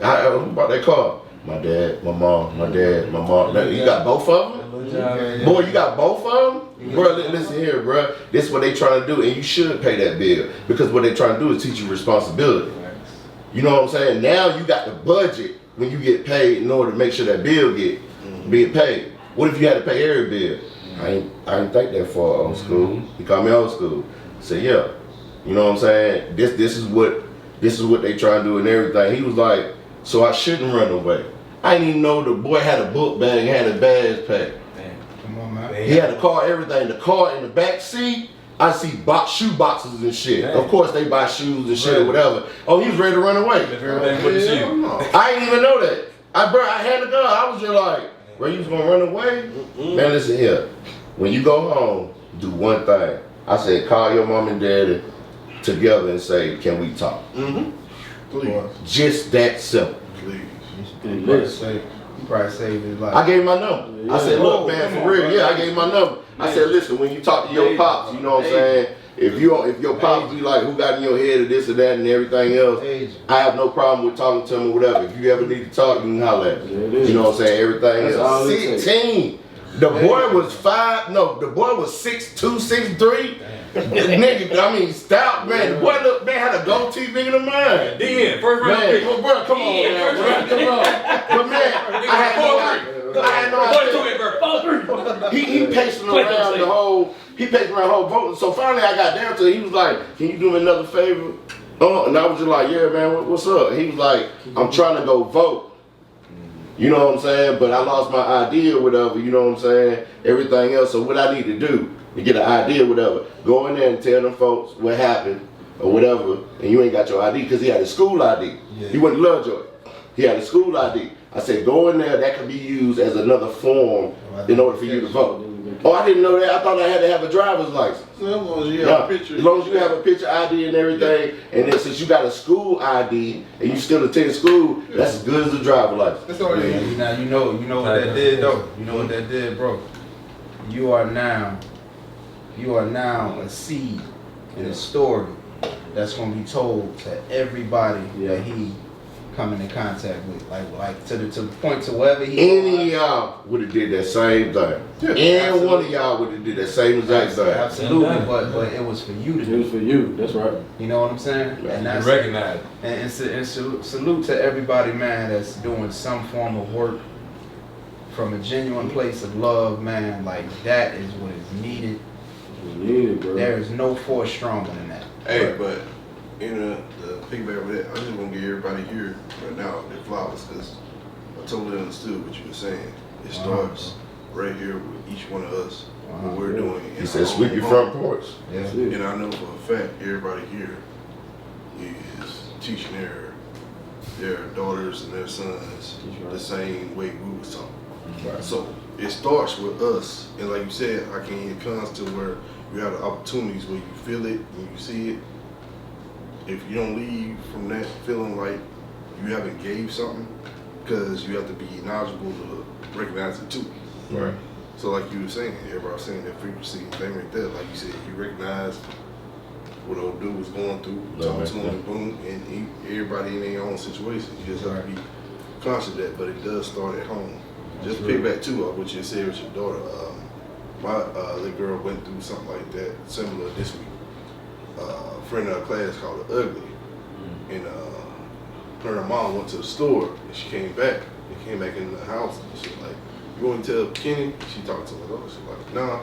Who bought that car? My dad, my mom, my dad, my mom. Now, you got both of them? Boy, you got both of them? Bro, listen here, bro. This is what they trying to do, and you should pay that bill. Because what they trying to do is teach you responsibility. You know what I'm saying? Now you got the budget when you get paid in order to make sure that bill get paid. What if you had to pay every bill? I ain't think that far, old school. He called me old school. I said, yeah. You know what I'm saying? This is what they trying to do and everything. He was like, so I shouldn't run away. I didn't even know the boy had a book bag and had a badge pack. Come on, man. He had a car, everything. The car in the back seat, I see shoe boxes and shit. Of course they buy shoes and shit or whatever. Oh, he was ready to run away. I didn't even know that. I had the gun. I was just like, bro, you was gonna run away? Man, listen here. When you go home, do one thing. I said, call your mom and daddy together and say, can we talk? Please. Just that simple. Please. You probably saved his life. I gave him my number. I said, look, man, for real, I gave him my number. I said, listen, when you talk to your pops, you know what I'm saying? If your pops be like, who got in your head or this or that and everything else, I have no problem with talking to him or whatever. If you ever need to talk, you can holler at me. You know what I'm saying? Everything else. 16. The boy was 6'2", 6'3". Nigga, I mean, stout, man. The boy had a goatee bigger than mine. First round pick. Well, bro, come on, man, bro. Come on. But man, I had no idea. He pacing around the whole vote. So finally I got down to it. He was like, can you do me another favor? And I was just like, yeah, man, what's up? He was like, I'm trying to go vote. You know what I'm saying? But I lost my ID or whatever, you know what I'm saying? Everything else. So what I need to do to get an ID or whatever, go in there and tell them folks what happened or whatever, and you ain't got your ID, because he had a school ID. He went to Lovejoy. He had a school ID. I said, go in there, that could be used as another form in order for you to vote. Oh, I didn't know that. I thought I had to have a driver's license. As long as you have a picture. As long as you have a picture ID and everything, and then since you got a school ID and you still attend school, that's as good as a driver's license. That's all you need. Now you know what that did though. You know what that did, bro. You are now a seed in a story that's gonna be told to everybody that he coming in contact with, like to the point to wherever he. Any of y'all would have did that same thing. Any one of y'all would have did that same exact thing. Absolutely, but it was for you to It do. was for you. That's right. You know what I'm saying? And that's recognize. and salute to everybody, man, that's doing some form of work from a genuine place of love, man. Like that is what is needed. We need it, bro. There is no force stronger than that. Hey, but the piggyback with that, I just want to give everybody here right now their flowers because I totally understood what you were saying. It starts right here with each one of us, what we're doing. He said, sweep your front porch. Yeah. And I know for a fact everybody here is teaching their daughters and their sons the same way we was taught. Right. So it starts with us, and like you said, it comes to where you have the opportunities where you feel it and you see it. If you don't leave from that feeling like you haven't gave something, because you have to be knowledgeable to recognize it too. Right. So like you were saying, everybody was saying that frequency thing right there. Like you said, you recognize what old dude was going through, talk to him, boom, and everybody in their own situation. You just have to be conscious of that, but it does start at home. Just pick back too on what you said with your daughter. My little girl went through something like that, similar this week. A friend of our class called her ugly, and her and her mom went to the store, and she came back. They came back in the house, and she was like, "You want to tell Kenny?" She talked to her daughter. She was like, "Nah."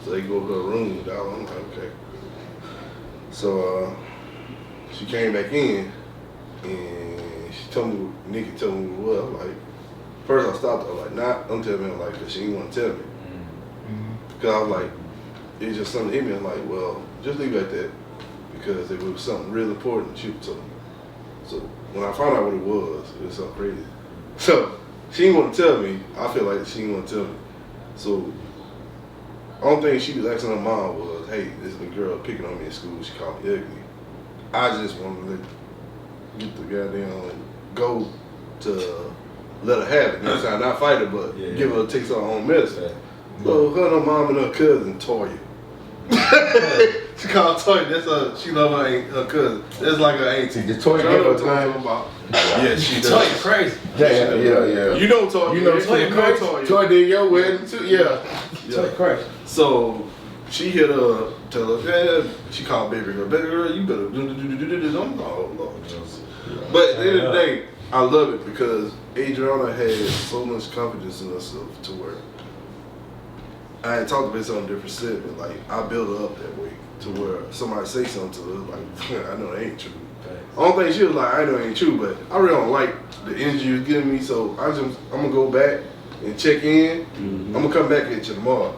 So they go to her room, dog. I'm like, okay. So she came back in, and she told me, Nikki told me what it was. Like, first I stopped her, like, nah, don't tell me. I'm like, because she didn't want to tell me. Because I was like, it's just something hit me. I'm like, well, just leave it at that. Because if it was something real important, she would tell me. So when I found out what it was so crazy. So she didn't want to tell me. I feel like she didn't want to tell me. So only thing she was asking her mom was, hey, this is the girl picking on me in school. She called me ugly. I just wanted to get the goddamn go to let her have it. You know what I'm saying? Not fight her, but give her a taste of her own medicine. So her and her mom and her cousin, Toya. She called Toya. That's her. She love her cousin. That's like her auntie. Did Toya I give know her what I'm time? talking about. Yeah, she does. Toya crazy. Yeah. You know Toya. You know Toya. Toya. Toya did your wedding too? Yeah. Toya crazy. So she hit her, tell her, yeah, she called baby girl, you better do this. I'm like, oh Lord Jesus. But at the end of the day, I love it because Adriana has so much confidence in herself to where I had talked about something different said, but like I build her up that way to where somebody say something to her, like, I know that ain't true. Only thing she was like, I know it ain't true, but I really don't like the energy you're giving me, so I'm gonna go back and check in. I'm gonna come back at you tomorrow.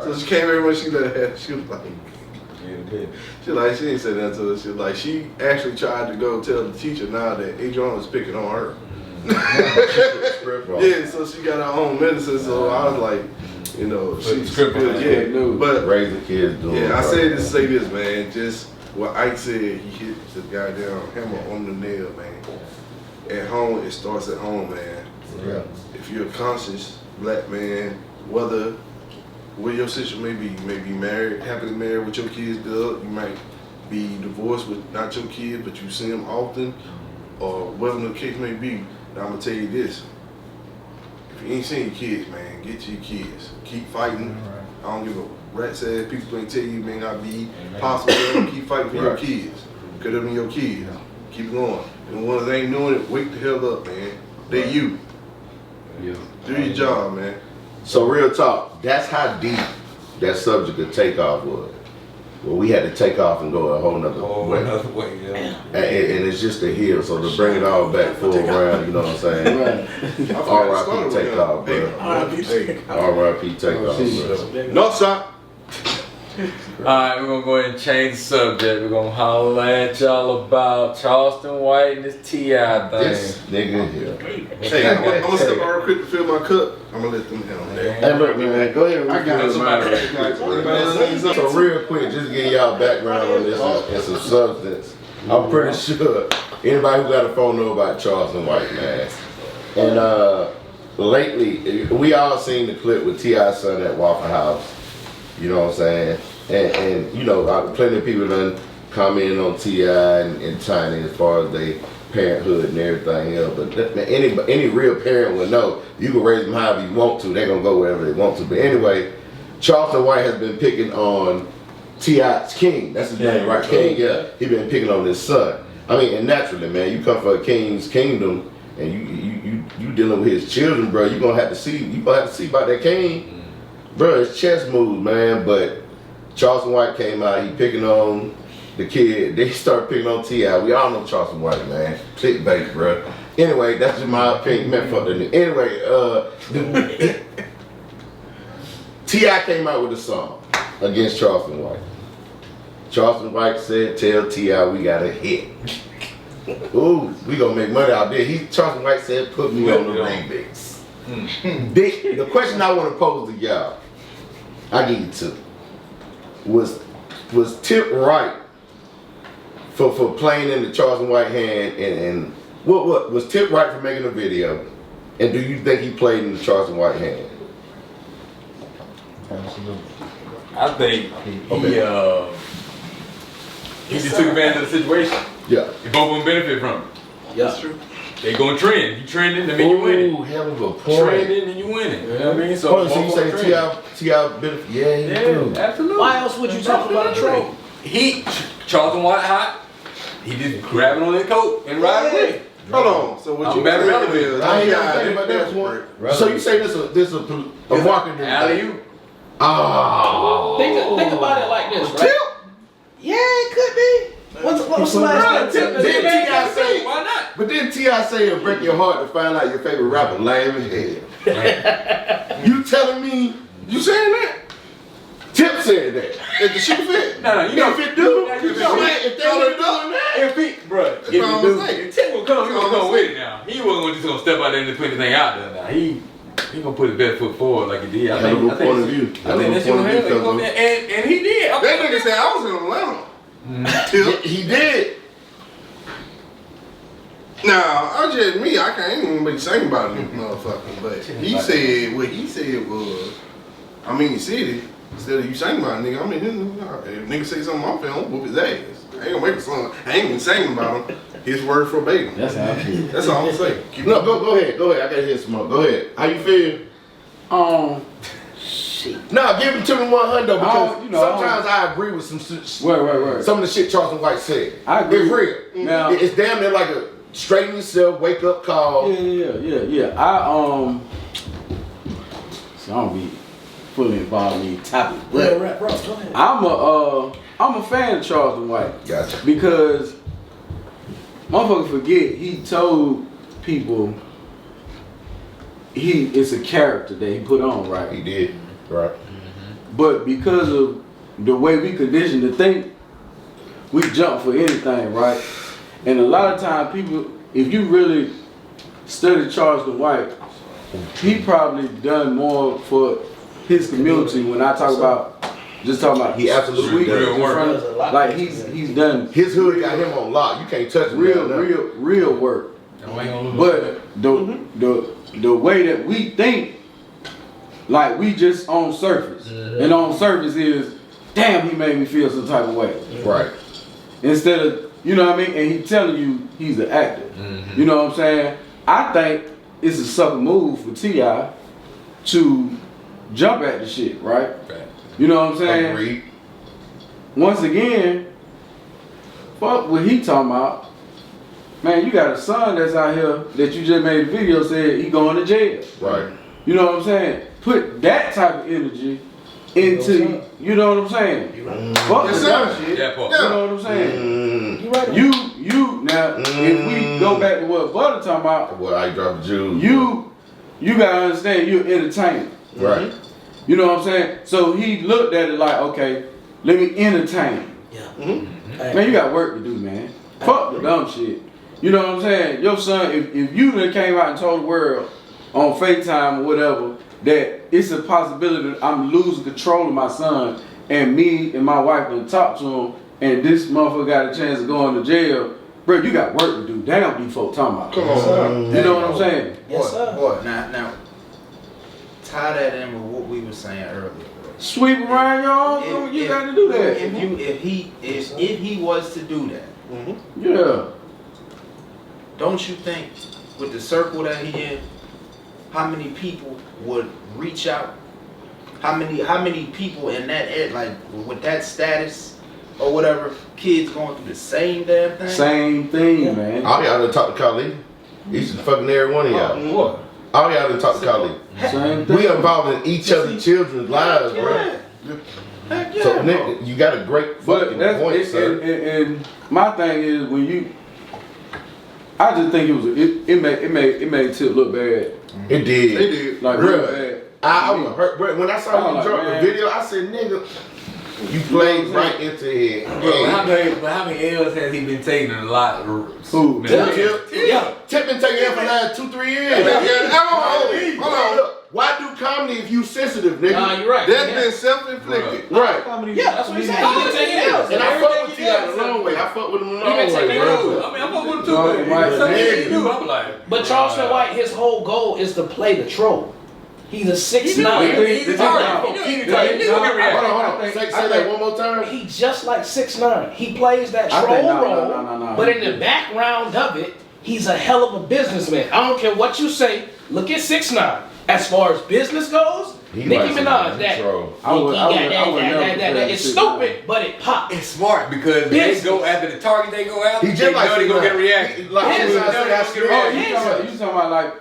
So she came everywhere, she let her have, she was like, she didn't say that to her. She was like, she actually tried to go tell the teacher now that Adriana was picking on her. Yeah, so she got her own medicine, so I was like, you know, she's good, but raising kids doing. Yeah, I said to say this, man. Just what Ike said, he hit the goddamn hammer on the nail, man. At home, it starts at home, man. Yeah. If you're a conscious black man, whether where your situation may be, you may be married, happily married with your kids, you might be divorced with not your kids, but you see them often, or whatever the case may be. Now I'm gonna tell you this. If you ain't seen your kids, man, get to your kids. Keep fighting. I don't give a rat's ass. People ain't tell you may not be possible. Keep fighting for your kids. Because them your kids. Keep going. And the ones that ain't doing it, wake the hell up, man. They you. Yeah. Do your job, man. So real talk, that's how deep that subject of takeoff was. Well, we had to take off and go a whole nother way. Another way, yeah. And it's just a hill, so to bring it all back full around, you know what I'm saying? R.I.P. Takeoff, bro. R.I.P. Takeoff, bro. No, sir. Alright, we're gonna go ahead and change the subject. We're gonna holler at y'all about Charleston White and this T.I. thing. This nigga here. Hey, I'm gonna step out real quick to fill my cup. I'm gonna let them handle that. Hey, look, man, go ahead and I got it. So real quick, just to give y'all background on this and some substance. I'm pretty sure anybody who got a phone know about Charleston White, man. And lately, we all seen the clip with T.I.'s son at Waffle House. You know what I'm saying? And you know, plenty of people done commented on T.I. and Tiny as far as they parenthood and everything else. But man, any real parent will know you can raise them however you want to. They're gonna go wherever they want to. But anyway, Charleston White has been picking on T.I.'s King. That's his name, right? King. Yeah, he been picking on his son. I mean, and naturally, man, you come from a king's kingdom, and you dealing with his children, bro. You gonna have to see about that king, bro. It's chess moves, man. But Charleston White came out. He picking on the kid. They started picking on T.I. We all know Charleston White, man. Clickbait, bro. Anyway, that's just my opinion. Man, fuck that nigga. Anyway, T.I. came out with a song against Charleston White. Charleston White said, "Tell T.I. we got a hit. Ooh, we gonna make money out there." Charleston White said, "Put me on the remix." The question I want to pose to y'all, I give you two. Was Tip right for playing in the Charleston White hand, and what was Tip right for making a video, and do you think he played in the Charleston White hand? I think he just took advantage of the situation. Yeah. And both of them benefit from it. Yeah, that's true. They gonna trend. You trending, that mean you winning. Ooh, hell of a point. Trending and you winning. You know what I mean? So you say T.I. benefit? Yeah, absolutely. Why else would you talk about a troll? Charleston White hot. He just grabbing on that coat and riding away. Hold on. So what I'm you better saying relevant. is, I ain't got to think about that point. So you say this a marketing Alley-oop. Oh. Think about it like this, right? Yeah, it could be. What's somebody Then T.I. say, why not? but then T.I. say it'll break your heart to find out your favorite rapper lame as hell. You telling me you saying that? Tip said that. If the shit fit. No, you know if it do, if if they were doing that. If he, bro, if he what do, I'm saying. if Tip will come, he gonna come with it now. He wasn't just gonna step out there and put anything out there now. He gonna put his best foot forward like he did. I think point of view. I think that's your head. And he did. That nigga said I was in Atlanta. Tip. He did. Now, I just me, I can't even be saying about him, motherfucker. But he said what he said was, I mean, he said it. Instead of you saying about a nigga, I mean, if nigga say something on film, whoop his ass. I ain't gonna make a song. I ain't even saying about him. His word verbatim. That's how I feel. That's all I'm saying. No, go ahead. I gotta hear some more. Go ahead. How you feel? No, give it to me 100 because sometimes I agree with some of the shit Charleston White said. I agree. It's real. Now, it's damn near like a straighten yourself, wake up call. Yeah. So I don't be fully involved in these topics, but Bro, go ahead. I'm a fan of Charleston White. Gotcha. Because motherfucker forget he told people it's a character that he put on, right? He did. Right. But because of the way we conditioned to think, we jump for anything, right? And a lot of times people, if you really study Charleston White, he probably done more for his community. When I talk about, he absolutely real work. Like he's done his hood got him on lock. You can't touch him. real work. But the way that we think, like we just on surface, and on surface is, damn, he made me feel some type of way. Right. Instead of, you know what I mean, and he telling you he's an actor. You know what I'm saying? I think it's a sucker move for T.I. to jump at the shit, right? You know what I'm saying? Agreed. Once again, fuck what he talking about. Man, you got a son that's out here that you just made a video said he going to jail. Right. You know what I'm saying? Put that type of energy into, you know what I'm saying? Fuck Yes, the sir. dumb shit. Yeah, Paul. You know what I'm saying? You right. You now, if we go back to what Butter talking about, Well, I dropped the jewels. you gotta understand you're entertainer. Right. You know what I'm saying? So he looked at it like, okay, let me entertain. Yeah. Man, you got work to do, man. Fuck the dumb shit. You know what I'm saying? Your son, if you done came out and told the world on FaceTime or whatever that it's a possibility that I'm losing control of my son and me and my wife gonna talk to him and this motherfucker got a chance of going to jail, bro, you got work to do. Damn, these folks talking about. Come on. You know what I'm saying? Yes, sir. Boy, now, tie that in with what we were saying earlier. Sweep around y'all, you got to do that. If he was to do that, Yeah. don't you think with the circle that he in, how many people would reach out? How many people in that like with that status or whatever, kids going through the same damn thing? Same thing, man. All y'all done talk to Khalid. He's fucking every one of y'all. What? All y'all done talk to Khalid. Same thing. We involved in each other's children's lives, bro. Heck yeah, So, bro. Nick, you got a great But fucking that's point, sir. and my thing is when you, I just think it made Tip look bad, It They did. did. like Bruh. real bad. I was hurt, bro. When I saw I you was drop like, the man. video, I said, nigga, you played right into it. But how many L's has he been taking in a lot? Who? Tip been taking it for the last 2-3 years. Hold on. Why do comedy if you sensitive, nigga? Nah, you're right. That's been self-inflicted. Right. Yeah, that's what he said. He been taking L's. And I fuck with you out the long way. I fuck with him the long been taking way, L's. bro. I mean, I fuck with him too. Right, But right. he do. I'm like, But Charleston White, his whole goal is to play the troll. He's a 6'9". He's a target. He knew he gonna get Hold reaction. on. Say that one more time. He just like 6'9". He plays that I troll think no, role, but in the background of it, he's a hell of a businessman. I don't care what you say. Look at 6'9". As far as business goes, Nicki Minaj, that it's stupid, but it pops. It's smart because they go after the target they go after. He just they like know they gonna get a reaction. Like, Business. You talking about like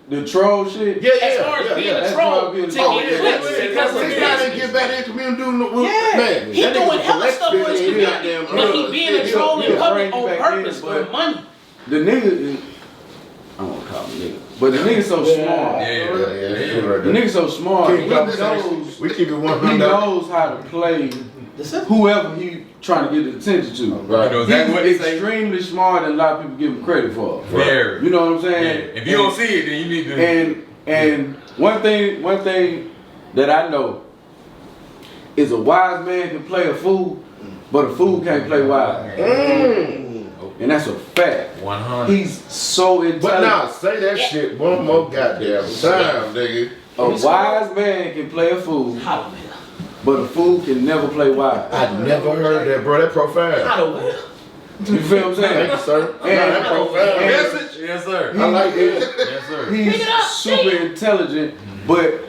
the troll shit? As far as being a That's troll, why being to a troll. get clicks because of Six guys business. didn't get back in community doing Yeah, man. he that doing nigga hella stuff for his collective community, and but he being a troll in public on purpose for money. The nigga is, I don't want to call him nigga, but the nigga so smart. The nigga so smart. He knows, We keep it he 100. knows how to play whoever he trying to get the attention to. Right. You know exactly what they He's say. extremely smart and a lot of people give him credit for. Very. You know what I'm Yeah. saying? If you don't see it, then you need to. And one thing that I know is a wise man can play a fool, but a fool can't play wise. And that's a fact. 100. He's so intelligent. But now, say that shit one more goddamn time, nigga. A wise man can play a fool, but a fool can never play wise. I never heard that, bro. That profound. You feel what I'm saying? Thank you, sir. And- That profound. and- Yes, sir. I like that. Yes, sir. He's super intelligent, but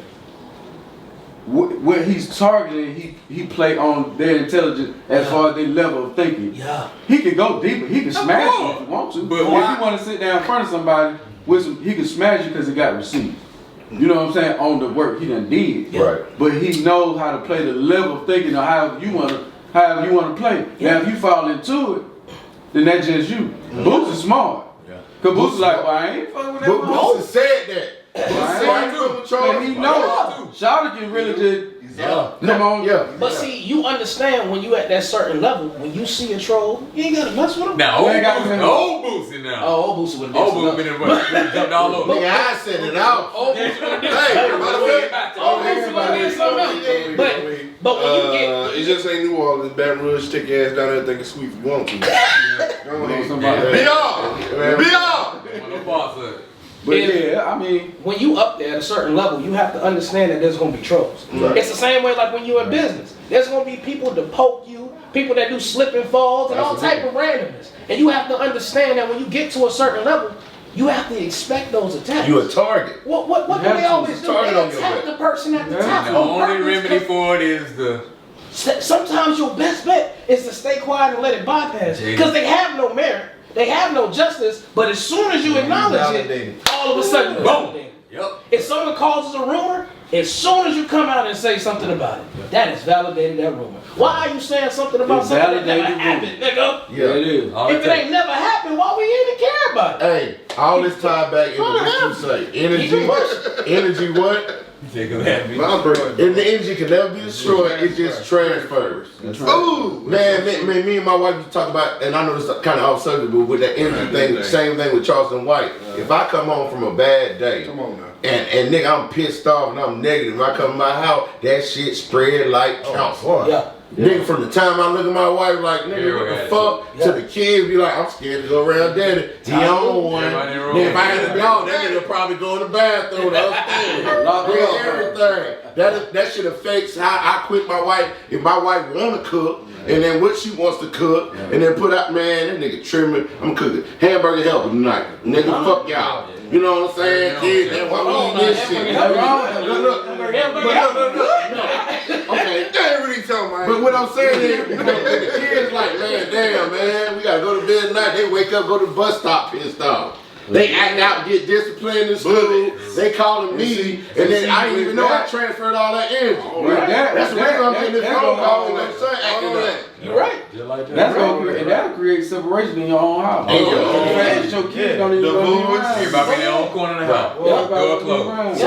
what he's targeting, he play on their intelligence as far as their level of thinking. Yeah. He can go deeper. He can smash you if he wants to. But If why- you want to sit down in front of somebody with some, he can smash you because he got receipts. You know what I'm saying? On the work he done did. Right. But he knows how to play the level of thinking or however you want to play. Yeah. Now if you fall into it, then that's just you. Boots is smart. Cause Boots is like, well, I ain't fucking with that. But motherfucker. Boosie said that. And he knows. Shawty can really just come on. Yeah. But see, you understand when you at that certain level, when you see a troll, you ain't gotta mess with him. Now, They got him. old Boosie now. Oh, Boosie would have Old Boosie been in the jumped all over. Nigga, I said it out. Old Boosie would have Hey, by the way, Old Boosie would have did something else. But when you get, It just ain't New Orleans, Baton Rouge. Take your ass down there thinking sweet if you want to. Go ahead. Somebody. Be on! Be on! But yeah, I mean, when you up there at a certain level, you have to understand that there's gonna be trolls. Right. It's the same way like when you're in business. There's gonna be people to poke you, people that do slip and falls and all type of randomness. And you have to understand that when you get to a certain level, you have to expect those attacks. You a target. What do have they to. always do? Target They on your attack back. the person at the top. The on only purpose, remedy for it is the. sometimes your best bet is to stay quiet and let it bypass. Because they have no merit. They have no justice. But as soon as you acknowledge it, all of a sudden, boom. Yep. If someone causes a rumor, as soon as you come out and say something about it, that has validated that rumor. Why are you saying something about It something that never validated happened, nigga? yeah, it is. If it ain't never happened, why we even care about it? Hey, all this tie back into what you say. Energy what? And the energy can never be destroyed, it just transfers. Ooh! Man, me and my wife used to talk about, and I know this is kind of off subject, but with that energy thing, same thing with Charleston White. If I come home from a bad day, Come on now. and nigga, I'm pissed off and I'm negative, when I come to my house, that shit spread like council. Yeah. Nigga, from the time I look at my wife like, nigga, what the fuck? To the kids be like, I'm scared to go around daddy. He on one. Then if I had a dog, that nigga probably go in the bathroom, the upstairs. Lock Do it up. everything. that shit affects how I quit my wife. If my wife wanna cook, and then what she wants to cook, and then put out, man, that nigga trimming, I'm cooking hamburger helper tonight. Nigga, fuck y'all. You know what I'm saying? Kids, man, why we eat this shit? Look. Okay, They ain't really talking about. but what I'm saying is, you know, the kids like, man, damn, man, we gotta go to bed tonight. They wake up, go to the bus stop, pissed off. They act out, get disciplined in school. They calling me, and then I didn't even know I transferred all that energy. That's the reason I'm getting this phone call and my son acting up. You're right. That's gonna that'll create separation in your own house. Your kids don't even go around. Everybody in their own corner of the house. Door closed. So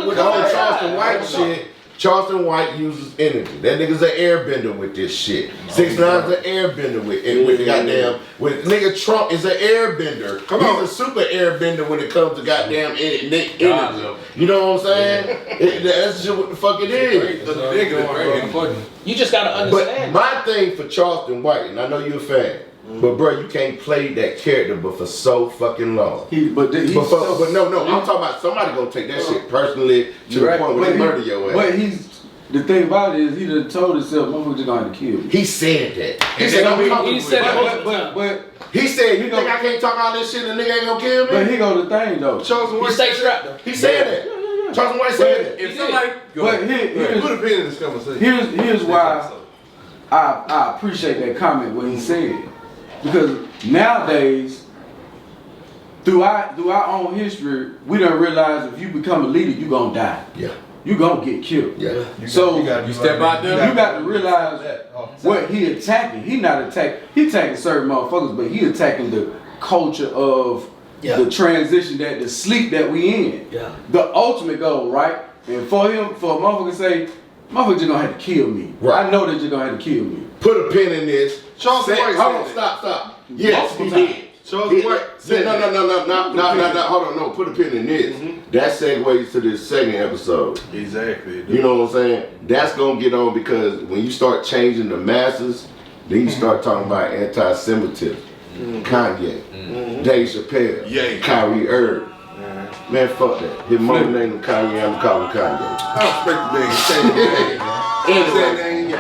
with the whole Charleston White shit, Charleston White uses energy. That nigga's an airbender with this shit. 6ix9ine's an airbender with the goddamn. With nigga Trump is an airbender. He's a super airbender when it comes to goddamn energy. You know what I'm saying? That's just what the fuck it is. You just gotta understand. But my thing for Charleston White, and I know you're a fan, but bro, you can't play that character but for so fucking long. But no, I'm talking about somebody gonna take that shit personally to the point where they murder your ass. But the thing about it is, he done told himself, motherfuckers just gonna have to kill me. He said that. He said, he said, you think I can't talk all this shit and the nigga ain't gonna kill me? But here go the thing though. Charleston White stay strapped though. He said that. Charleston White said that. If somebody Put a pin in this conversation. Here's why I appreciate that comment what he said. Because nowadays, through our own history, we don't realize if you become a leader, you gonna die. Yeah. You gonna get killed. Yeah. So you step out there, you got to realize what he attacking. He not attacking. He attacking certain motherfuckers, but he attacking the culture of the transition, the sleep that we in. Yeah. The ultimate goal, right? And for a motherfucker to say, motherfucker just gonna have to kill me. Right. I know that you're gonna have to kill me. Put a pin in this. Charleston White Hold on, said stop. Yes, he did. Charleston White said No, hold on, no, put a pin in this. That segues to this second episode. Exactly. You know what I'm saying? That's gonna get on because when you start changing the masses, then you start talking about anti-Semitism. Kanye, Dave Chappelle, Kyrie Irving. Man, fuck that. His mother named him Kanye, I'm calling him Kanye. I respect the name.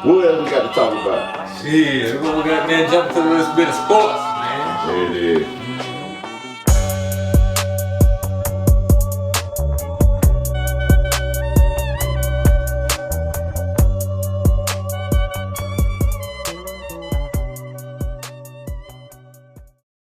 What else we got to talk about? shit, we're gonna jump to a little bit of sports, man. There it is.